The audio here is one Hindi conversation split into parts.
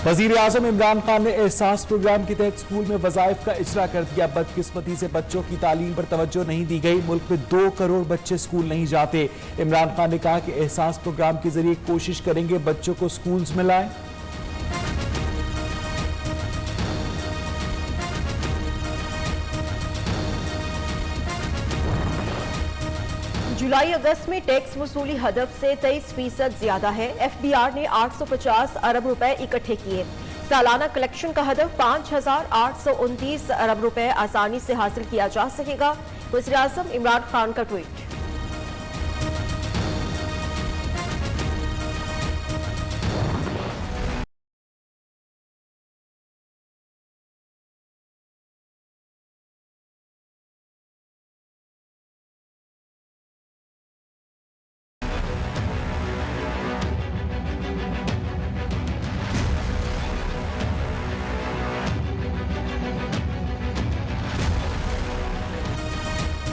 वजीर आजम इमरान खान ने एहसास प्रोग्राम के तहत स्कूल में वज़ाइफ का इजरा कर दिया। बदकिस्मती से बच्चों की तालीम पर तवज्जो नहीं दी गई। मुल्क में 2 करोड़ बच्चे स्कूल नहीं जाते। इमरान खान ने कहा कि एहसास प्रोग्राम के जरिए कोशिश करेंगे बच्चों को स्कूल्स में लाएं। जुलाई अगस्त में टैक्स वसूली हदफ से 23% ज्यादा है। एफबीआर ने 850 अरब रुपए इकट्ठे किए। सालाना कलेक्शन का हदफ 5,829 अरब रुपए आसानी से हासिल किया जा सकेगा। वज़ीर आज़म इमरान खान का tweet.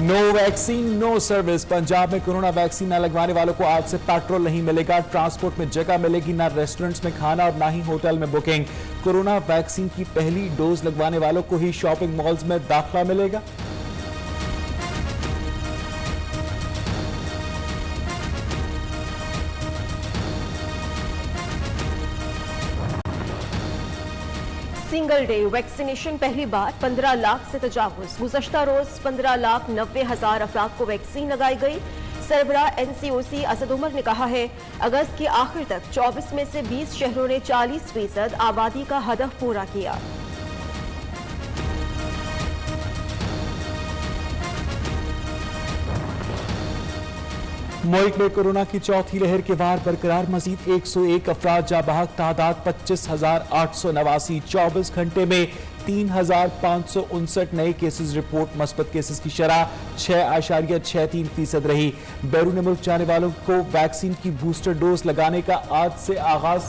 No vaccine no service. Punjab में कोरोना वैक्सीन न लगवाने वालों को आज से पेट्रोल नहीं मिलेगा। ट्रांसपोर्ट में जगह मिलेगी ना रेस्टोरेंट्स में खाना और ना ही होटल में बुकिंग। कोरोना वैक्सीन की पहली डोज लगवाने वालों को ही शॉपिंग मॉल्स में दाखिला मिलेगा। सिंगल डे वैक्सीनेशन पहली बार 15 लाख से तजावुज। गुज़श्ता रोज 15,90,000 अफराद को वैक्सीन लगाई गई। सरबराह NCOC असद उमर ने कहा है अगस्त के आखिर तक 24 में से 20 शहरों ने 40% आबादी का हदफ पूरा किया। मुल्क में कोरोना की चौथी लहर के वार बरकरार। मजीद 101 अफराद जाबाहक। तादाद 25,889। 24 घंटे में 3,559 नए केसेस रिपोर्ट। मस्बत केसेस की शरह 6.63% रही। बैरून मुल्क जाने वालों को वैक्सीन की बूस्टर डोज लगाने का आज से आगाज।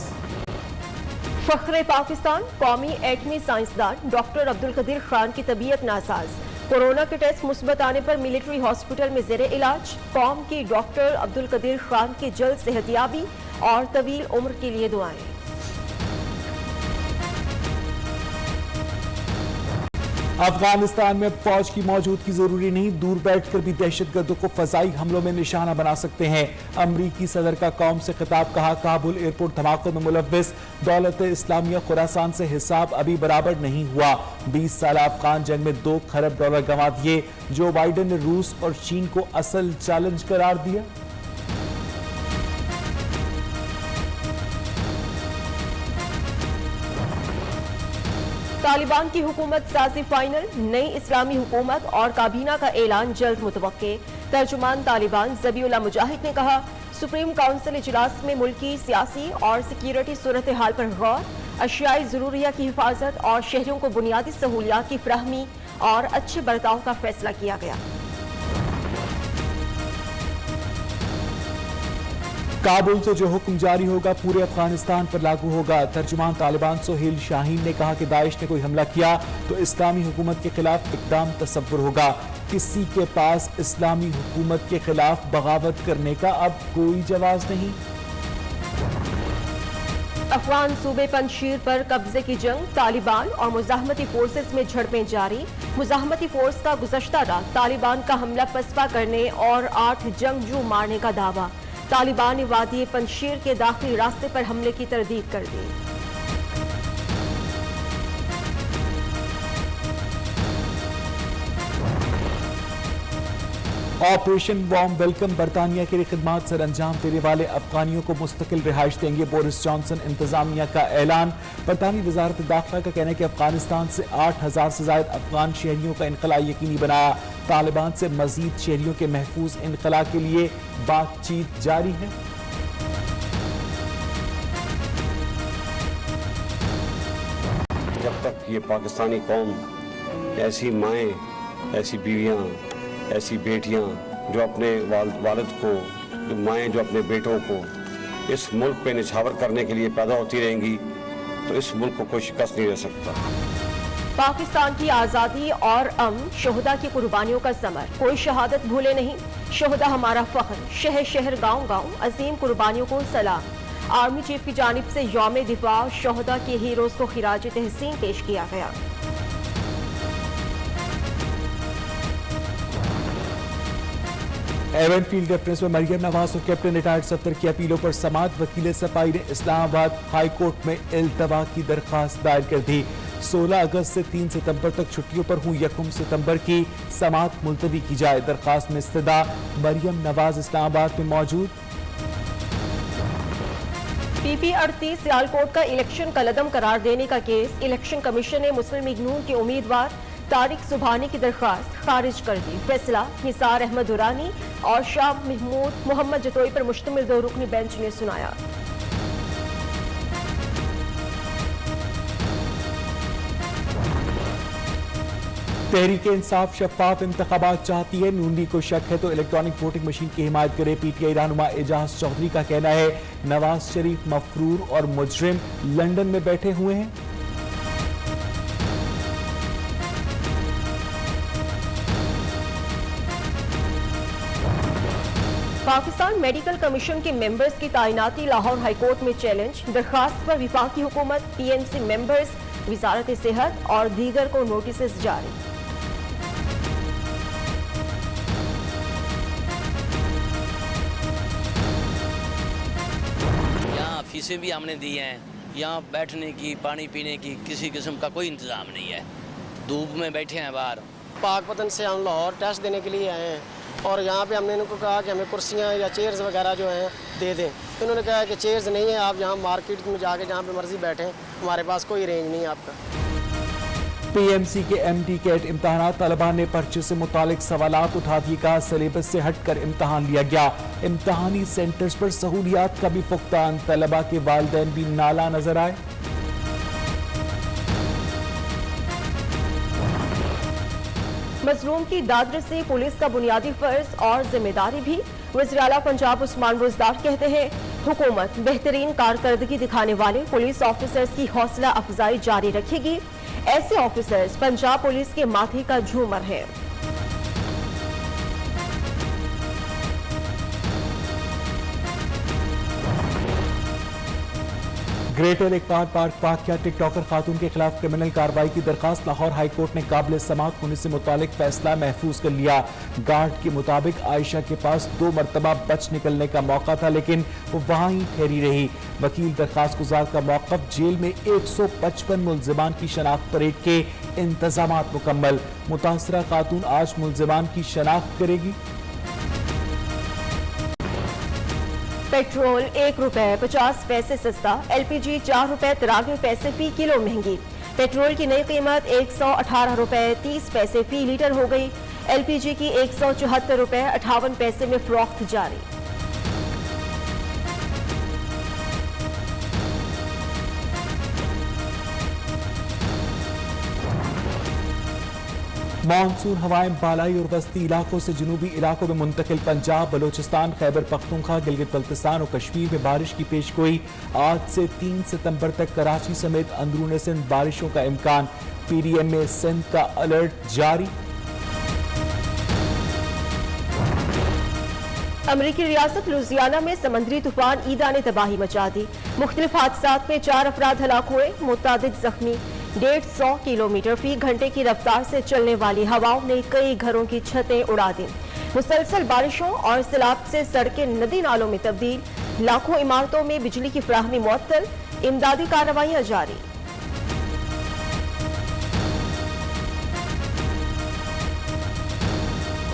फख्रे पाकिस्तान कौमी एटमी साइंसदान डॉक्टर अब्दुल कदीर खान की तबीयत नासाज। कोरोना के टेस्ट मुस्बत आने पर मिलिट्री हॉस्पिटल में जेरे इलाज। कौम की डॉक्टर अब्दुल कदीर खान की जल्द सेहतियाबी और तवील उम्र के लिए दुआएं। अफगानिस्तान में फौज की मौजूदगी जरूरी नहीं। दूर बैठकर भी दहशतगर्दों को फजाई हमलों में निशाना बना सकते हैं। अमरीकी सदर का कौम से खिताब। कहा काबुल एयरपोर्ट धमाकों में मुलव्विस दौलत इस्लामिया खुरासान से हिसाब अभी बराबर नहीं हुआ। 20 साल अफगान जंग में $2 खरब गंवा दिए। जो बाइडेन ने रूस और चीन को असल चैलेंज करार दिया। तालिबान की हुकूमत साजी फाइनल। नई इस्लामी हुकूमत और काबीना का ऐलान जल्द मुतवक्के। तर्जुमान तालिबान ज़बीउल्लाह मुजाहिद ने कहा सुप्रीम काउंसिल इजलास में मुल्की सियासी और सिक्योरिटी सूरत हाल पर गौर। अशियाई ज़रूरिया की हिफाजत और शहरियों को बुनियादी सहूलियात की फराहमी और अच्छे बर्ताव का फैसला किया गया। काबुल से जो हुक्म जारी होगा पूरे अफगानिस्तान पर लागू होगा। तर्जुमान तालिबान सोहेल शाहीन ने कहा कि दाइश ने कोई हमला किया तो इस्लामी हुकूमत के खिलाफ इकदाम तसव्वुर होगा। किसी के पास इस्लामी हुकूमत के खिलाफ बगावत करने का अब कोई जवाब नहीं। अफगान सूबे पंजशीर पर कब्जे की जंग। तालिबान और मुजाहमती फोर्सेस में झड़पें जारी। मुजाहमती फोर्स का गुज़श्ता रात तालिबान का हमला पसपा करने और 8 जंगजू मारने का दावा। तालिबान ने वादी पंजशीर के दाखिली रास्ते पर हमले की तरदीद कर दी। Operation warm welcome. बरतानिया के लिए खिदमात सर अंजाम देने वाले अफगानियों को मुस्तकिल रिहाइश देंगे। बोरिस जॉनसन इंतजामिया का ऐलान। बरतानी वजारत दाखिला का कहना है कि अफगानिस्तान से 8,000 से ज्यादा अफगान शहरियों का इनखला यकीनी बनाया। तालिबान से मजीद शहरियों के महफूज इनखला के लिए बातचीत जारी है। जब तक ये पाकिस्तानी कौम, ऐसी माएँ, ऐसी बीवियाँ, ऐसी बेटियां जो अपने वालिद को, जो माएँ जो अपने बेटों को इस मुल्क पे निछावर करने के लिए पैदा होती रहेंगी तो इस मुल्क को कोई शिकस्त नहीं दे सकता। पाकिस्तान की आज़ादी और अमन शोहदा की कुर्बानियों का समर। कोई शहादत भूले नहीं। शोहदा हमारा फख्र। शहर शहर गांव गांव अजीम कुर्बानियों को सलाम। आर्मी चीफ की जानिब से यौम दिफा शोहदा के हीरोज को खिराज तहसीन पेश किया गया। एवनफील्ड रेफरेंस में मरियम नवाज और कैप्टन रिटायर्ड सफ्दर की अपीलों पर समाअत। वकील सफाई ने इस्लामाबाद हाई कोर्ट में इल्तवा की दरखास्त दायर कर दी। 16 अगस्त से 3 सितंबर तक छुट्टियों पर हुई 1 सितंबर की समाअत मुलतवी की जाए। दरखास्त में इस्तदा मरियम नवाज इस्लामाबाद में मौजूद। PP 38 सियालकोट का इलेक्शन कलअदम करार देने का केस इलेक्शन कमीशन ने मुस्लिम लीग नून के उम्मीदवार तारिक सुबहानी की दरखास्त खारिज कर दी। फैसला निसार अहमद दुरानी और शाह महमूद मोहम्मद जतोई पर मुश्तमिल 2 रुकनी बेंच ने सुनाया। तहरीक इंसाफ शफाफ इंतखाबात चाहती है। नून लीग को शक है तो इलेक्ट्रॉनिक वोटिंग मशीन की हिमायत करे। PTI रहनुमा एजाज चौधरी का कहना है नवाज शरीफ मफरूर और मुजरिम लंदन में बैठे हुए हैं। पाकिस्तान मेडिकल कमीशन के मेंबर्स की तैनाती लाहौर हाईकोर्ट में चैलेंज। दरखास्त पर विफाकी हुकूमत, PMC मेंबर्स, वजारत सेहत और दीगर को नोटिस जारी। यहाँ फीसें भी हमने दी हैं, यहाँ बैठने की, पानी पीने की किसी किस्म का कोई इंतजाम नहीं है। धूप में बैठे हैं बाहर। पाकपतन से हम लाहौर टेस्ट देने के लिए आए हैं और यहाँ पे हमने इनको कहा कि हमें कुर्सियाँ या चेयर्स वगैरह जो हैं दे दें। इन्होंने कहा कि चेयर्स नहीं है, आप यहाँ मार्केट में जाके जहाँ पे मर्जी बैठें, हमारे पास कोई रेंज नहीं है आपका। PMC के MD कैट इम्तहान तलबा ने पर्चे से मुतालिक सवालात उठा दिए। कहा सिलेबस से हटकर इम्तहान लिया गया। इम्तहानी सेंटर्स पर सहूलियात का भी फुकतान। तलबा के वालिदैन भी नाला नजर आए। मजलूम की दादरसी पुलिस का बुनियादी फर्ज और जिम्मेदारी भी। वज़ीर आला पंजाब उस्मान बुज़दार कहते हैं हुकूमत बेहतरीन कारकर्दगी दिखाने वाले पुलिस ऑफिसर्स की हौसला अफजाई जारी रखेगी। ऐसे ऑफिसर्स पंजाब पुलिस के माथे का झूमर है। ग्रेटर इकबाल पार्क वाकया टिकटॉकर खातून के खिलाफ क्रिमिनल कार्रवाई की दरखास्त। लाहौर हाईकोर्ट ने काबिल समाअत होने से मुतालिक फैसला महफूज कर लिया। गार्ड के मुताबिक आयशा के पास 2 मरतबा बच निकलने का मौका था लेकिन वो वहां ही ठहरी रही। वकील दरखास्त गुजार का मौकफ। जेल में 155 मुल्जिमान की शनाख्त परेड के इंतजामात मुकम्मल। मुतासरा खातून आज मुल्जिमान की शनाख्त करेगी। पेट्रोल 1 रुपए 50 पैसे सस्ता। LPG 4 रुपए 93 पैसे फी किलो महंगी। पेट्रोल की नई कीमत 118 रुपए 30 पैसे फी लीटर हो गई। LPG की 174 रुपए 58 पैसे में फरोख्त जारी। मानसून हवाएं बालाई और वस्ती इलाकों से जनूबी इलाकों में मुंतकिल। पंजाब, बलोचिस्तान, खैबर पख्तूनख्वा, गिलगित बल्तिस्तान और कश्मीर में बारिश की पेशगोई। आज से 3 सितंबर तक कराची समेत अंदरूनी सिंध बारिशों का इम्कान। PDM में सिंध का अलर्ट जारी। अमरीकी रियासत लुजियाना में समंदरी तूफान ईदा ने तबाही मचा दी। मुख्तलिफ हादसात में 4 अफराद हलाक हुए, मुतादिद जख्मी। 150 किलोमीटर फी घंटे की रफ्तार से चलने वाली हवाओं ने कई घरों की छतें उड़ा दी। मुसलसल बारिशों और सैलाब से सड़कें नदी नालों में तब्दील। लाखों इमारतों में बिजली की फराहमी मुअत्तल। इमदादी कार्रवाइयां जारी।